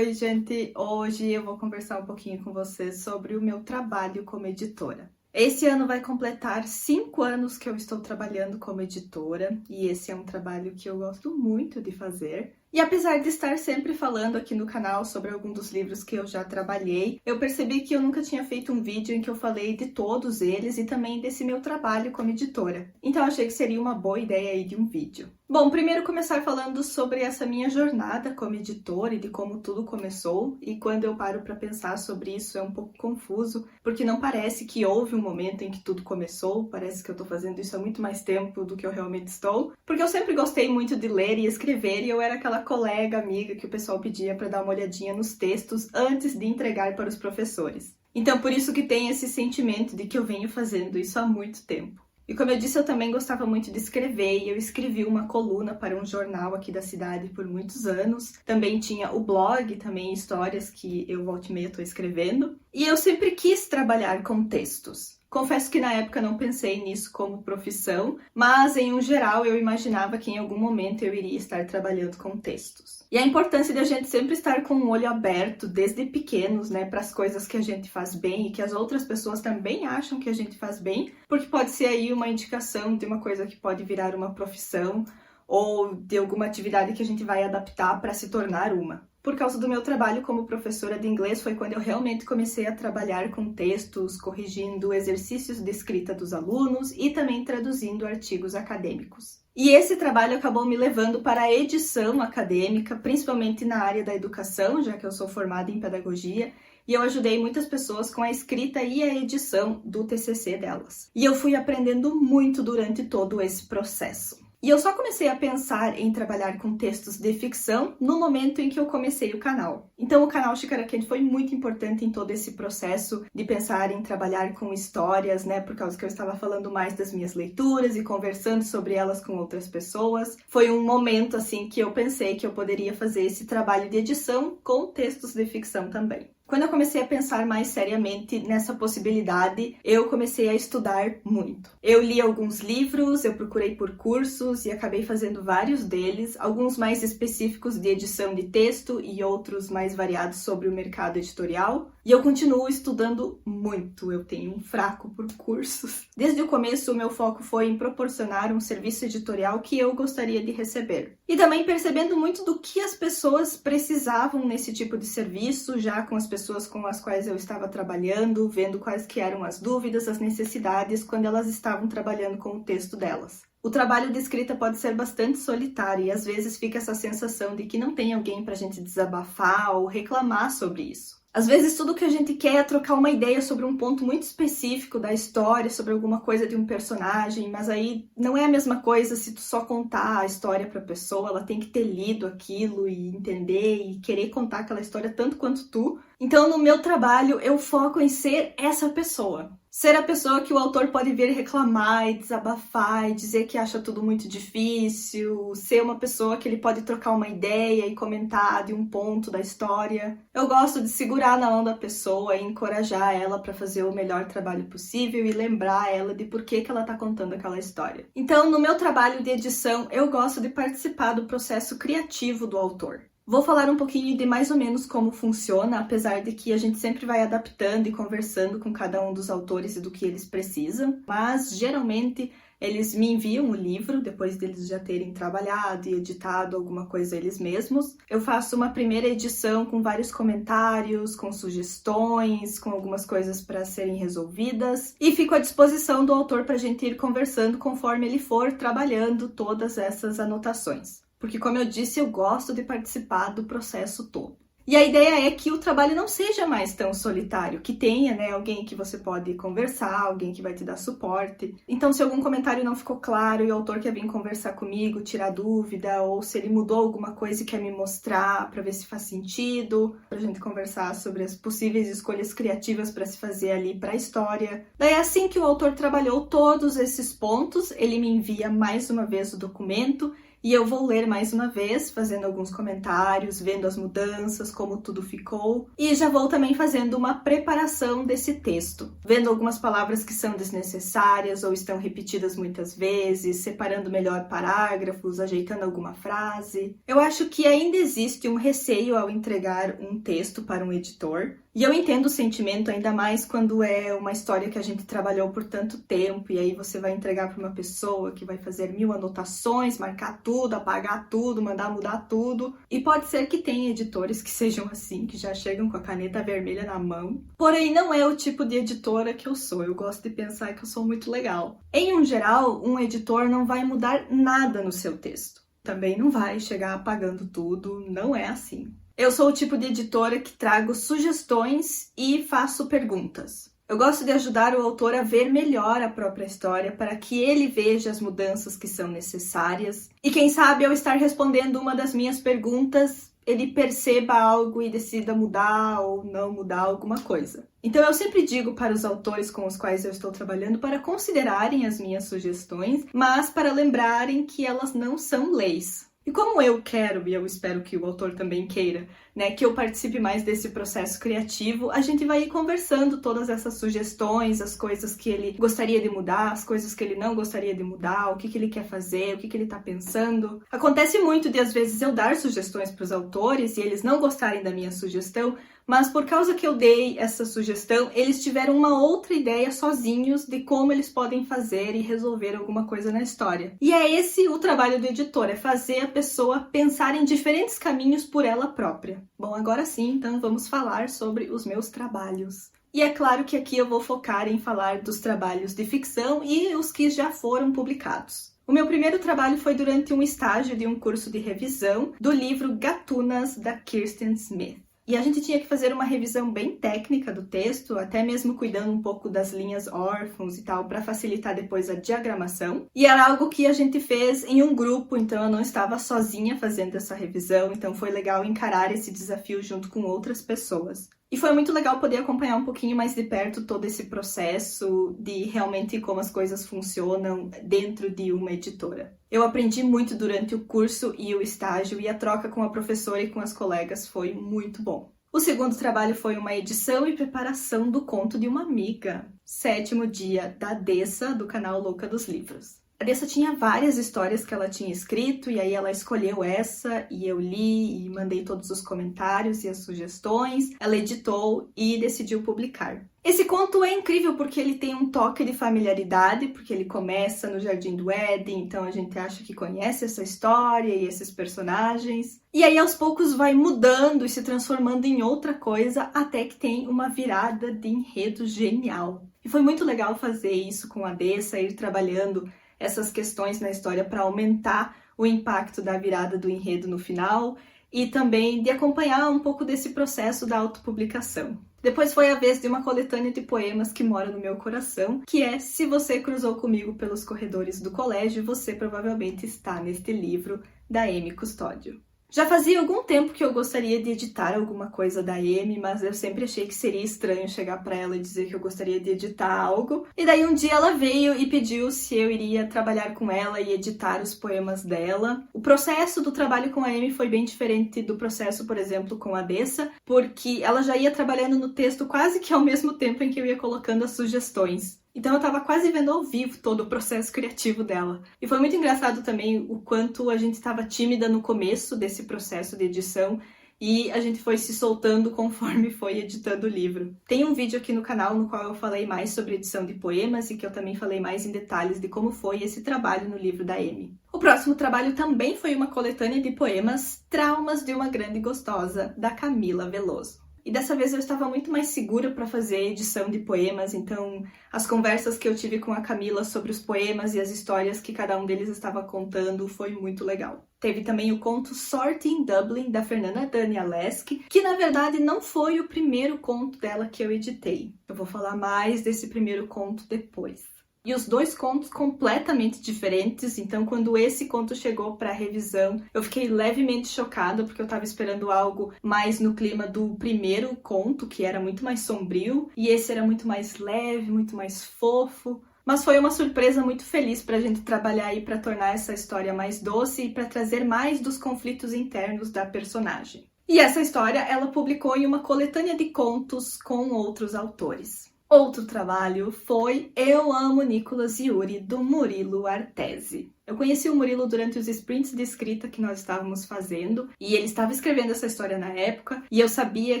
Oi, gente! Hoje eu vou conversar um pouquinho com vocês sobre o meu trabalho como editora. Esse ano vai completar 5 anos que eu estou trabalhando como editora e esse é um trabalho que eu gosto muito de fazer. E apesar de estar sempre falando aqui no canal sobre algum dos livros que eu já trabalhei, eu percebi que eu nunca tinha feito um vídeo em que eu falei de todos eles e também desse meu trabalho como editora. Então achei que seria uma boa ideia aí de um vídeo. Bom, primeiro começar falando sobre essa minha jornada como editora e de como tudo começou. E quando eu paro para pensar sobre isso é um pouco confuso, porque não parece que houve um momento em que tudo começou, parece que eu tô fazendo isso há muito mais tempo do que eu realmente estou. Porque eu sempre gostei muito de ler e escrever e eu era aquela colega, amiga que o pessoal pedia para dar uma olhadinha nos textos antes de entregar para os professores. Então por isso que tem esse sentimento de que eu venho fazendo isso há muito tempo. E como eu disse, eu também gostava muito de escrever e eu escrevi uma coluna para um jornal aqui da cidade por muitos anos. Também tinha o blog, também histórias que eu volta e meia estou escrevendo. E eu sempre quis trabalhar com textos. Confesso que na época não pensei nisso como profissão, mas em um geral eu imaginava que em algum momento eu iria estar trabalhando com textos. E a importância de a gente sempre estar com o olho aberto desde pequenos, né, para as coisas que a gente faz bem e que as outras pessoas também acham que a gente faz bem, porque pode ser aí uma indicação de uma coisa que pode virar uma profissão ou de alguma atividade que a gente vai adaptar para se tornar uma. Por causa do meu trabalho como professora de inglês, foi quando eu realmente comecei a trabalhar com textos, corrigindo exercícios de escrita dos alunos e também traduzindo artigos acadêmicos. E esse trabalho acabou me levando para a edição acadêmica, principalmente na área da educação, já que eu sou formada em pedagogia, e eu ajudei muitas pessoas com a escrita e a edição do TCC delas. E eu fui aprendendo muito durante todo esse processo. E eu só comecei a pensar em trabalhar com textos de ficção no momento em que eu comecei o canal. Então o canal Xícara Quente foi muito importante em todo esse processo de pensar em trabalhar com histórias, né? Por causa que eu estava falando mais das minhas leituras e conversando sobre elas com outras pessoas. Foi um momento assim que eu pensei que eu poderia fazer esse trabalho de edição com textos de ficção também. Quando eu comecei a pensar mais seriamente nessa possibilidade, eu comecei a estudar muito. Eu li alguns livros, eu procurei por cursos e acabei fazendo vários deles, alguns mais específicos de edição de texto e outros mais variados sobre o mercado editorial. E eu continuo estudando muito, eu tenho um fraco por cursos. Desde o começo, o meu foco foi em proporcionar um serviço editorial que eu gostaria de receber. E também percebendo muito do que as pessoas precisavam nesse tipo de serviço, já com as pessoas com as quais eu estava trabalhando, vendo quais que eram as dúvidas, as necessidades quando elas estavam trabalhando com o texto delas. O trabalho de escrita pode ser bastante solitário e às vezes fica essa sensação de que não tem alguém para a gente desabafar ou reclamar sobre isso. Às vezes tudo que a gente quer é trocar uma ideia sobre um ponto muito específico da história, sobre alguma coisa de um personagem, mas aí não é a mesma coisa se tu só contar a história para a pessoa, ela tem que ter lido aquilo e entender e querer contar aquela história tanto quanto tu. Então no meu trabalho eu foco em ser essa pessoa. Ser a pessoa que o autor pode vir reclamar e desabafar e dizer que acha tudo muito difícil, ser uma pessoa que ele pode trocar uma ideia e comentar de um ponto da história. Eu gosto de segurar na mão da pessoa e encorajar ela para fazer o melhor trabalho possível e lembrar ela de por que ela está contando aquela história. Então, no meu trabalho de edição, eu gosto de participar do processo criativo do autor. Vou falar um pouquinho de mais ou menos como funciona, apesar de que a gente sempre vai adaptando e conversando com cada um dos autores e do que eles precisam, mas geralmente eles me enviam o livro, depois deles já terem trabalhado e editado alguma coisa eles mesmos. Eu faço uma primeira edição com vários comentários, com sugestões, com algumas coisas para serem resolvidas e fico à disposição do autor para a gente ir conversando conforme ele for trabalhando todas essas anotações. Porque, como eu disse, eu gosto de participar do processo todo. E a ideia é que o trabalho não seja mais tão solitário, que tenha, né, alguém que você pode conversar, alguém que vai te dar suporte. Então, se algum comentário não ficou claro e o autor quer vir conversar comigo, tirar dúvida, ou se ele mudou alguma coisa e quer me mostrar para ver se faz sentido, pra gente conversar sobre as possíveis escolhas criativas para se fazer ali para a história. Daí, assim que o autor trabalhou todos esses pontos, ele me envia mais uma vez o documento e eu vou ler mais uma vez, fazendo alguns comentários, vendo as mudanças, como tudo ficou, e já vou também fazendo uma preparação desse texto, vendo algumas palavras que são desnecessárias ou estão repetidas muitas vezes, separando melhor parágrafos, ajeitando alguma frase. Eu acho que ainda existe um receio ao entregar um texto para um editor, e eu entendo o sentimento, ainda mais quando é uma história que a gente trabalhou por tanto tempo, e aí você vai entregar para uma pessoa que vai fazer 1000 anotações, marcar tudo, apagar tudo, mandar mudar tudo. E pode ser que tenha editores que sejam assim, que já chegam com a caneta vermelha na mão. Porém, não é o tipo de editora que eu sou. Eu gosto de pensar que eu sou muito legal. Em um geral, um editor não vai mudar nada no seu texto. Também não vai chegar apagando tudo, não é assim. Eu sou o tipo de editora que trago sugestões e faço perguntas. Eu gosto de ajudar o autor a ver melhor a própria história para que ele veja as mudanças que são necessárias. E quem sabe, ao estar respondendo uma das minhas perguntas, ele perceba algo e decida mudar ou não mudar alguma coisa. Então eu sempre digo para os autores com os quais eu estou trabalhando para considerarem as minhas sugestões, mas para lembrarem que elas não são leis. E como eu quero, e eu espero que o autor também queira, né, que eu participe mais desse processo criativo, a gente vai ir conversando todas essas sugestões, as coisas que ele gostaria de mudar, as coisas que ele não gostaria de mudar, o que ele quer fazer, o que ele está pensando. Acontece muito de, às vezes, eu dar sugestões para os autores e eles não gostarem da minha sugestão, mas por causa que eu dei essa sugestão, eles tiveram uma outra ideia sozinhos de como eles podem fazer e resolver alguma coisa na história. E é esse o trabalho do editor, é fazer a pessoa pensar em diferentes caminhos por ela própria. Bom, agora sim, então vamos falar sobre os meus trabalhos. E é claro que aqui eu vou focar em falar dos trabalhos de ficção e os que já foram publicados. O meu primeiro trabalho foi durante um estágio de um curso de revisão do livro Gatunas, da Kirsten Smith. E a gente tinha que fazer uma revisão bem técnica do texto, até mesmo cuidando um pouco das linhas órfãos e tal, para facilitar depois a diagramação. E era algo que a gente fez em um grupo, então eu não estava sozinha fazendo essa revisão, então foi legal encarar esse desafio junto com outras pessoas. E foi muito legal poder acompanhar um pouquinho mais de perto todo esse processo de realmente como as coisas funcionam dentro de uma editora. Eu aprendi muito durante o curso e o estágio, e a troca com a professora e com as colegas foi muito bom. O segundo trabalho foi uma edição e preparação do conto de uma amiga, 7º dia, da Dessa, do canal Louca dos Livros. A Dessa tinha várias histórias que ela tinha escrito, e aí ela escolheu essa, e eu li e mandei todos os comentários e as sugestões. Ela editou e decidiu publicar. Esse conto é incrível porque ele tem um toque de familiaridade, porque ele começa no Jardim do Éden, então a gente acha que conhece essa história e esses personagens. E aí aos poucos vai mudando e se transformando em outra coisa, até que tem uma virada de enredo genial. E foi muito legal fazer isso com a Dessa, ir trabalhando essas questões na história para aumentar o impacto da virada do enredo no final e também de acompanhar um pouco desse processo da autopublicação. Depois foi a vez de uma coletânea de poemas que mora no meu coração, que é Se Você Cruzou Comigo pelos Corredores do Colégio, Você Provavelmente Está Neste Livro, da Amy Custódio. Já fazia algum tempo que eu gostaria de editar alguma coisa da Amy, mas eu sempre achei que seria estranho chegar para ela e dizer que eu gostaria de editar algo. E daí um dia ela veio e pediu se eu iria trabalhar com ela e editar os poemas dela. O processo do trabalho com a Amy foi bem diferente do processo, por exemplo, com a Dessa, porque ela já ia trabalhando no texto quase que ao mesmo tempo em que eu ia colocando as sugestões. Então eu estava quase vendo ao vivo todo o processo criativo dela. E foi muito engraçado também o quanto a gente estava tímida no começo desse processo de edição e a gente foi se soltando conforme foi editando o livro. Tem um vídeo aqui no canal no qual eu falei mais sobre edição de poemas e que eu também falei mais em detalhes de como foi esse trabalho no livro da Amy. O próximo trabalho também foi uma coletânea de poemas, Traumas de uma Grande Gostosa, da Camila Veloso. E dessa vez eu estava muito mais segura para fazer edição de poemas, então as conversas que eu tive com a Camila sobre os poemas e as histórias que cada um deles estava contando foi muito legal. Teve também o conto Sorte em Dublin, da Fernanda Danielewski, que na verdade não foi o primeiro conto dela que eu editei. Eu vou falar mais desse primeiro conto depois. E os dois contos completamente diferentes, então quando esse conto chegou para revisão, eu fiquei levemente chocada, porque eu estava esperando algo mais no clima do primeiro conto, que era muito mais sombrio, e esse era muito mais leve, muito mais fofo. Mas foi uma surpresa muito feliz pra gente trabalhar aí pra tornar essa história mais doce e pra trazer mais dos conflitos internos da personagem. E essa história ela publicou em uma coletânea de contos com outros autores. Outro trabalho foi Eu Amo Nicolas Yuri, do Murilo Artesi. Eu conheci o Murilo durante os sprints de escrita que nós estávamos fazendo, e ele estava escrevendo essa história na época, e eu sabia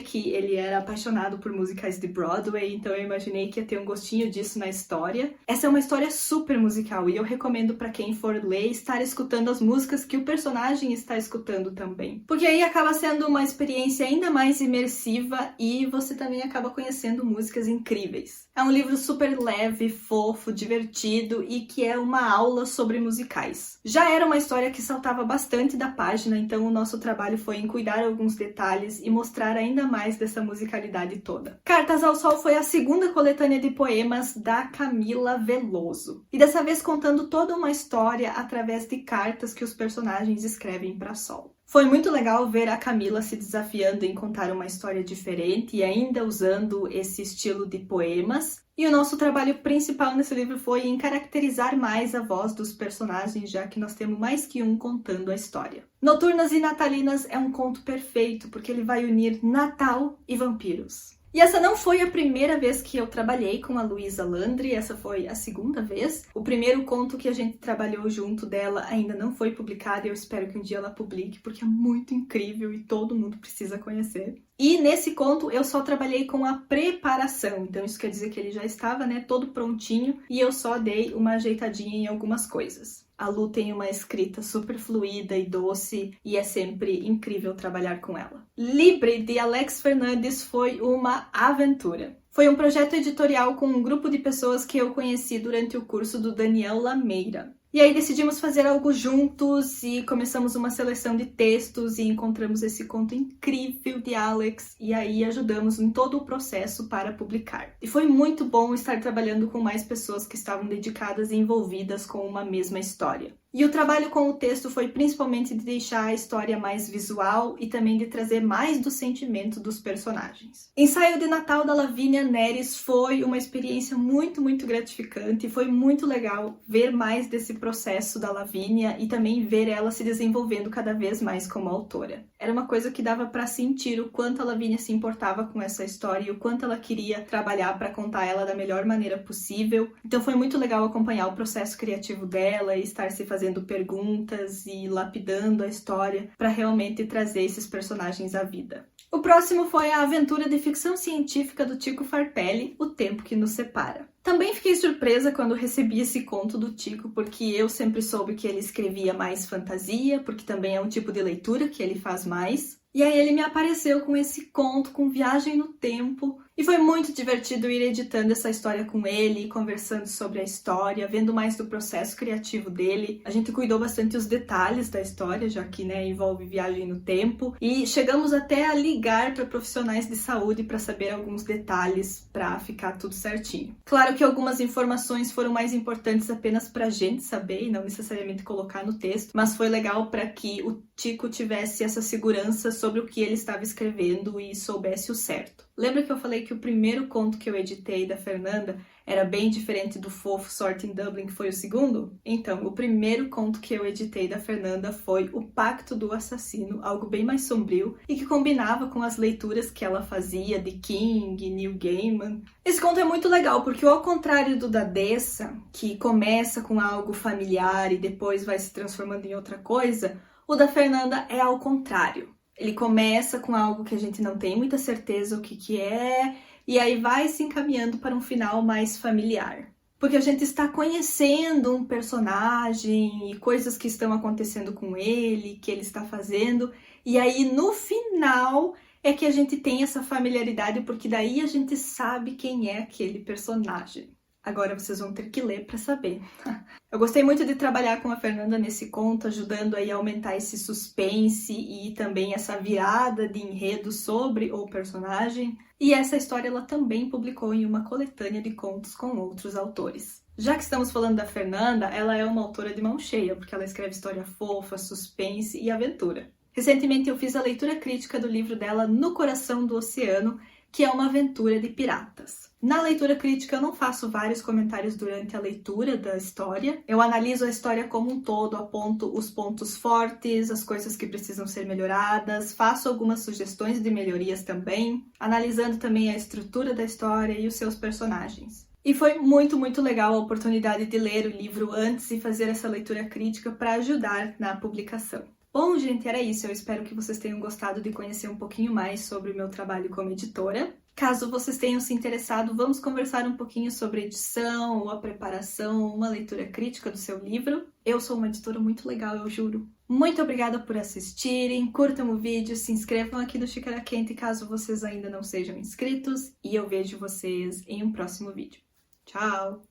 que ele era apaixonado por musicais de Broadway, então eu imaginei que ia ter um gostinho disso na história. Essa é uma história super musical, e eu recomendo para quem for ler estar escutando as músicas que o personagem está escutando também, porque aí acaba sendo uma experiência ainda mais imersiva e você também acaba conhecendo músicas incríveis. É um livro super leve, fofo, divertido e que é uma aula sobre musicais. Já era uma história que saltava bastante da página, então o nosso trabalho foi em cuidar alguns detalhes e mostrar ainda mais dessa musicalidade toda. Cartas ao Sol foi a segunda coletânea de poemas da Camila Veloso, e dessa vez contando toda uma história através de cartas que os personagens escrevem para Sol. Foi muito legal ver a Camila se desafiando em contar uma história diferente e ainda usando esse estilo de poemas. E o nosso trabalho principal nesse livro foi em caracterizar mais a voz dos personagens, já que nós temos mais que um contando a história. Noturnas e Natalinas é um conto perfeito, porque ele vai unir Natal e vampiros. E essa não foi a primeira vez que eu trabalhei com a Luísa Landry, essa foi a segunda vez. O primeiro conto que a gente trabalhou junto dela ainda não foi publicado e eu espero que um dia ela publique, porque é muito incrível e todo mundo precisa conhecer. E nesse conto eu só trabalhei com a preparação, então isso quer dizer que ele já estava, todo prontinho e eu só dei uma ajeitadinha em algumas coisas. A Lu tem uma escrita super fluida e doce e é sempre incrível trabalhar com ela. Libre, de Alex Fernandes, foi uma aventura. Foi um projeto editorial com um grupo de pessoas que eu conheci durante o curso do Daniel Lameira. E aí decidimos fazer algo juntos e começamos uma seleção de textos e encontramos esse conto incrível de Alex e aí ajudamos em todo o processo para publicar. E foi muito bom estar trabalhando com mais pessoas que estavam dedicadas e envolvidas com uma mesma história. E o trabalho com o texto foi principalmente de deixar a história mais visual e também de trazer mais do sentimento dos personagens. Ensaio de Natal da Lavínia Neres foi uma experiência muito gratificante e foi muito legal ver mais desse processo da Lavínia e também ver ela se desenvolvendo cada vez mais como autora. Era uma coisa que dava para sentir o quanto a Lavínia se importava com essa história e o quanto ela queria trabalhar para contar ela da melhor maneira possível. Então foi muito legal acompanhar o processo criativo dela e estar se fazendo perguntas e lapidando a história para realmente trazer esses personagens à vida. O próximo foi a aventura de ficção científica do Tico Farpelli, O Tempo que Nos Separa. Também fiquei surpresa quando recebi esse conto do Tico, porque eu sempre soube que ele escrevia mais fantasia, porque também é um tipo de leitura que ele faz mais. E aí ele me apareceu com esse conto, com viagem no tempo, e foi muito divertido ir editando essa história com ele, conversando sobre a história, vendo mais do processo criativo dele. A gente cuidou bastante os detalhes da história, já que envolve viagem no tempo, e chegamos até a ligar para profissionais de saúde para saber alguns detalhes para ficar tudo certinho. Claro que algumas informações foram mais importantes apenas para a gente saber e não necessariamente colocar no texto, mas foi legal para que o Tico tivesse essa segurança sobre o que ele estava escrevendo e soubesse o certo. Lembra que eu falei que o primeiro conto que eu editei da Fernanda era bem diferente do fofo Sorte em Dublin, que foi o segundo? Então, o primeiro conto que eu editei da Fernanda foi O Pacto do Assassino, algo bem mais sombrio e que combinava com as leituras que ela fazia de King, Neil Gaiman. Esse conto é muito legal, porque ao contrário do da Dessa, que começa com algo familiar e depois vai se transformando em outra coisa, o da Fernanda é ao contrário. Ele começa com algo que a gente não tem muita certeza o que é, e aí vai se encaminhando para um final mais familiar. Porque a gente está conhecendo um personagem e coisas que estão acontecendo com ele, que ele está fazendo, e aí no final é que a gente tem essa familiaridade, porque daí a gente sabe quem é aquele personagem. Agora vocês vão ter que ler para saber. Eu gostei muito de trabalhar com a Fernanda nesse conto, ajudando aí a aumentar esse suspense e também essa virada de enredo sobre o personagem. E essa história ela também publicou em uma coletânea de contos com outros autores. Já que estamos falando da Fernanda, ela é uma autora de mão cheia, porque ela escreve história fofa, suspense e aventura. Recentemente eu fiz a leitura crítica do livro dela No Coração do Oceano, que é uma aventura de piratas. Na leitura crítica eu não faço vários comentários durante a leitura da história, eu analiso a história como um todo, aponto os pontos fortes, as coisas que precisam ser melhoradas, faço algumas sugestões de melhorias também, analisando também a estrutura da história e os seus personagens. E foi muito legal a oportunidade de ler o livro antes e fazer essa leitura crítica para ajudar na publicação. Bom, gente, era isso. Eu espero que vocês tenham gostado de conhecer um pouquinho mais sobre o meu trabalho como editora. Caso vocês tenham se interessado, vamos conversar um pouquinho sobre edição ou a preparação ou uma leitura crítica do seu livro. Eu sou uma editora muito legal, eu juro. Muito obrigada por assistirem, curtam o vídeo, se inscrevam aqui no Xícara Quente caso vocês ainda não sejam inscritos e eu vejo vocês em um próximo vídeo. Tchau!